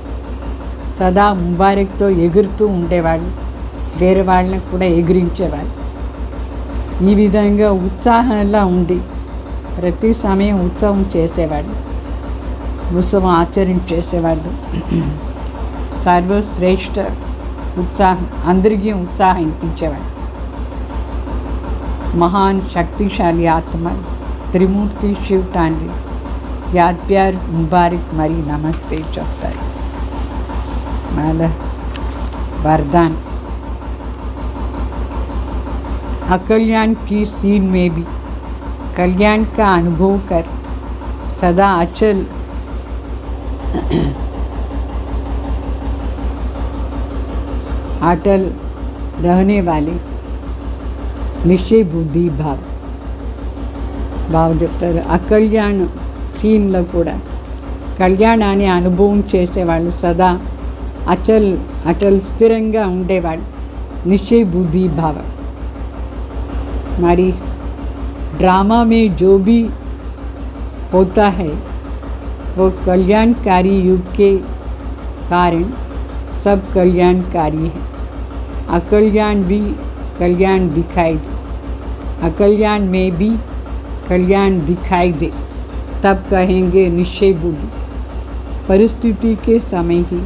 సదా ముబారక్తో ఎగురుతూ ఉండేవాళ్ళు, వేరే వాళ్ళని కూడా ఎగిరించేవాళ్ళు. ఈ విధంగా ఉత్సాహంగా ఉండి ప్రతి సమయం ఉత్సవం చేసేవాళ్ళు, ఉత్సవం ఆచరించేసేవాళ్ళు. సర్వశ్రేష్ఠ ఉత్సాహం, అందరికీ ఉత్సాహం ఇప్పించేవాడు. మహాన్ శక్తిశాలి ఆత్మ త్రిమూర్తి శివ్ తండ్రి యాద్ ప్యార్ ముబారక్ మరి నమస్తే చెప్తారు. మళ్ళా वरदान अकल्याण की सीन में भी कल्याण का अनुभव कर सदा अचल अटल रहने वाले निश्चय बुद्धि भाव చెప్తారు. అకళ్యాణ సీన్లో కూడా కళ్యాణాన్ని అనుభవం చేసేవాళ్ళు, సదా అటల్ స్థిరంగా ఉండేవాళ్ళు, निश्चय बुद्धि भाव. हमारी ड्रामा में जो भी होता है वो कल्याणकारी युग के कारण सब कल्याणकारी है. अकल्याण भी कल्याण दिखाई दे, अकल्याण में भी कल्याण दिखाई दे, तब कहेंगे निश्चय बुद्धि. परिस्थिति के समय ही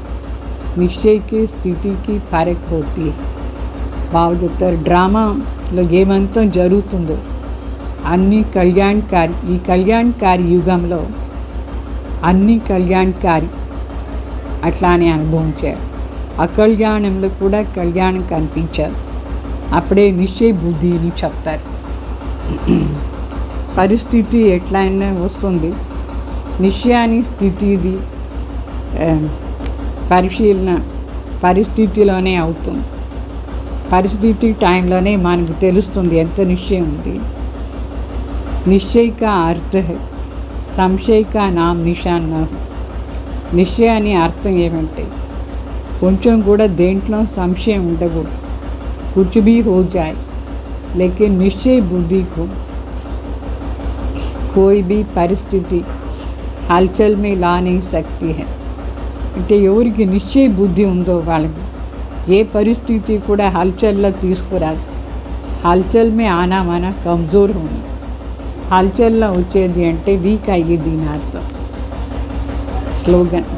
निश्चय की स्थिति की फर्क होती है. బాగా చెప్తారు. డ్రామాలో ఏమంతా జరుగుతుందో అన్ని కళ్యాణకారి, ఈ కళ్యాణకారి యుగంలో అన్ని కళ్యాణకారి అట్లానే అనుభవం చేయాలి. అకళ్యాణంలో కూడా కళ్యాణం కనిపించాలి, అప్పుడే నిశ్చయ బుద్ధి అని చెప్తారు. పరిస్థితి ఎట్లయినా వస్తుంది, నిశ్చయాన్ని స్థితిది పరిశీలన పరిస్థితిలోనే అవుతుంది. పరిస్థితి టైంలోనే మనకు తెలుస్తుంది ఎంత నిశ్చయం ఉంది. నిశ్చయ కా అర్థ హై, సంశయ కా నామ్ నిషాన్ న. నిశ్చయాన్ని అర్థం ఏమంటే కొంచెం కూడా దేంట్లో సంశయం ఉండకూడదు. कुछ भी हो जाए लेकिन निश्चय बुद्धि को कोई भी परिस्थिति हलचल में ला नहीं सकती है. అంటే ఎవరికి నిశ్చయ బుద్ధి ఉందో వాళ్ళకి ఏ పరిస్థితి కూడా హల్చల్లో తీసుకురాదు. హల్చల్ మే ఆనా మానా కమ్జోర్ ఉంది. హల్చల్లో వచ్చేది అంటే వీక్ అయ్యేది నా అర్థం. స్లోగన్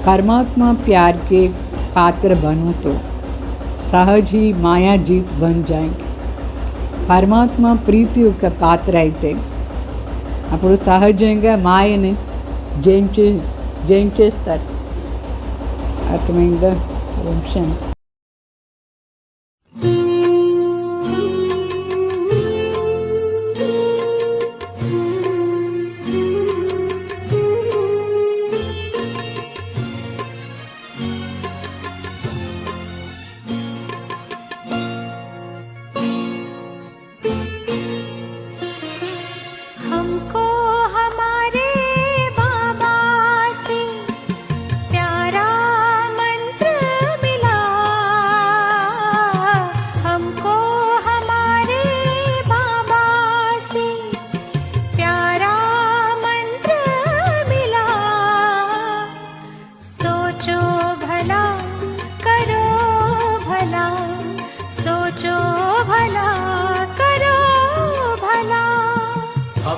परमात्मा प्यार के पात्र बनो तो सहज ही माया जीत बन जाएंगे. పరమాత్మ ప్రీతి యొక్క పాత్ర అయితే అప్పుడు సహజంగా మాయని జయించేస్తారు. అర్థమైందా? వంశం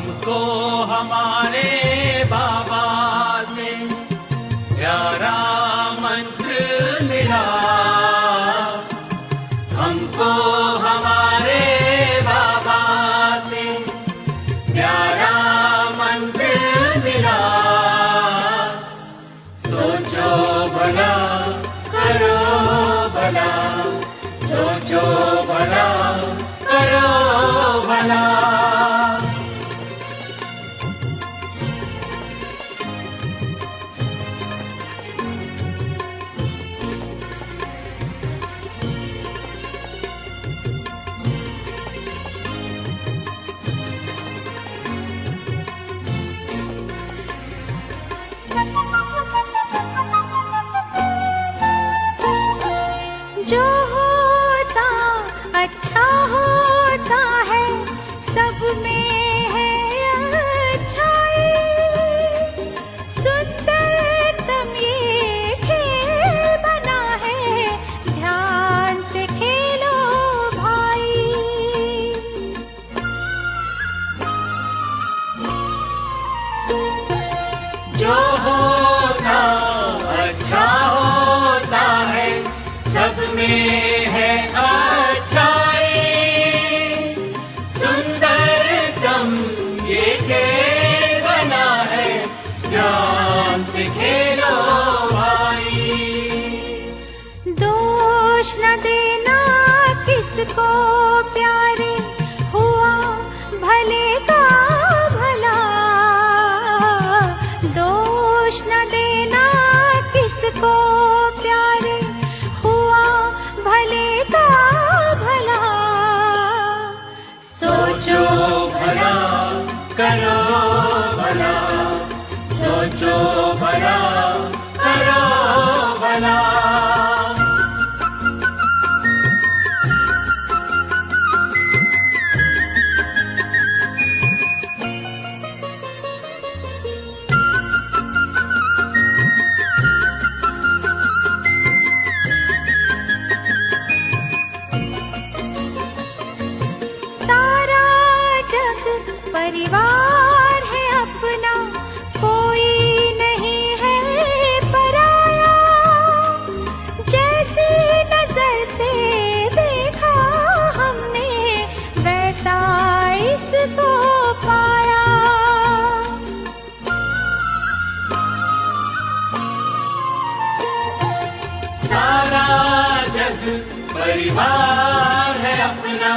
हमको हमारे बाबा से प्यारा मंत्र मिला. हमको हमारे बाबा से प्यारा मंत्र मिला. सोचो भला करो भला, सोचो भला करो भला. जो होता अच्छा होता है, सब में है अच्छाई. सुंदरतम ये दोष न देना किसको प्यारे, हुआ भले का भला। दोष न देना किसको प्यारे, हुआ भले का भला। सोचो भला करो भला, सोचो भला करो भला। सारा जग परिवार है अपना, कोई नहीं है पराया। जैसी नजर से देखा हमने, वैसा इसको पाया। सारा जग परिवार है अपना,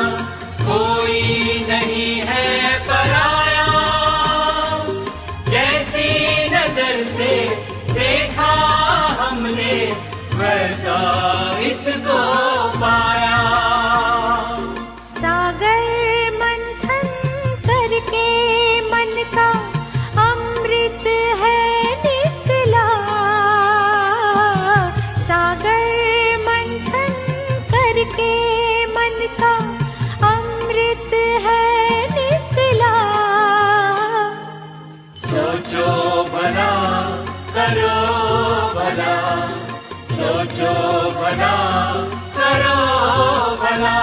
कोई नहीं है पराया। जैसी नजर से देखा हमने, वैसा इसको पाया। सागर मंथन करके मन का अमृत है निकला। सागर मंथन करके मन का अमृत है निकला। सोचो भला करो भला, सोचो भला करो भला।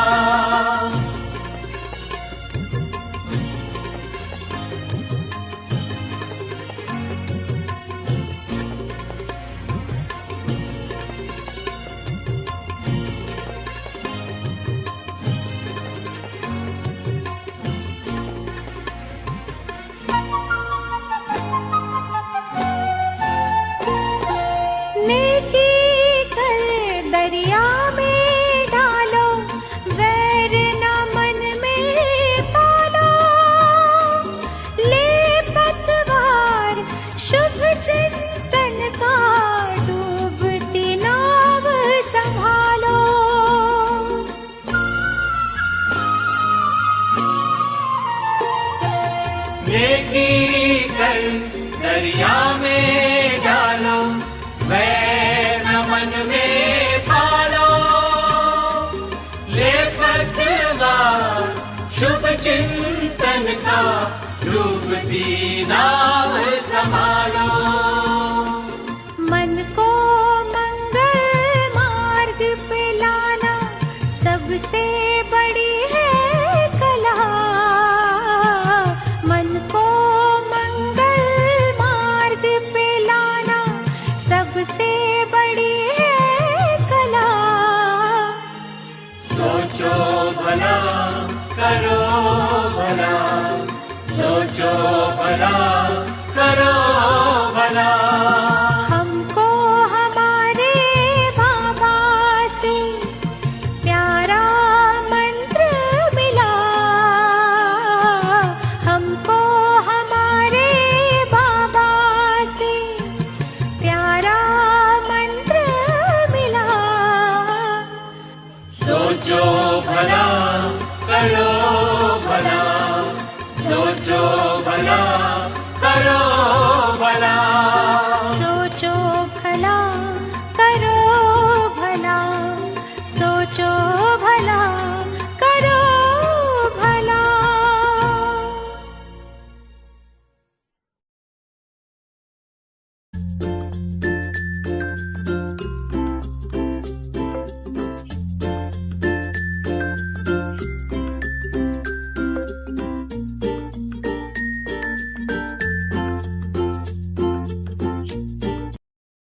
नेकी कर दरिया में डालो, वैर न मन में पालो। ले पतवार शुभ चिंतन का, डूबती नाव संभालो। नेकी कर दरिया में डालो, वैर न मन में पालो। ले पतवार शुभ चिंतन का, डूबती नाव संभालो। मन को मंगल मार्ग पे लाना, सबसे बड़ी है कला। मन को मंगल मार्ग पे लाना, सबसे बड़ी है कला। सोचो भला करो भला, सोचो भला करो भला। हमको हमारे बाबा से प्यारा मंत्र मिला। हमको हमारे बाबा से प्यारा मंत्र मिला। सोचो भला करो भला, सोचो भला करो भला। सोचो भला करो भला, सोचो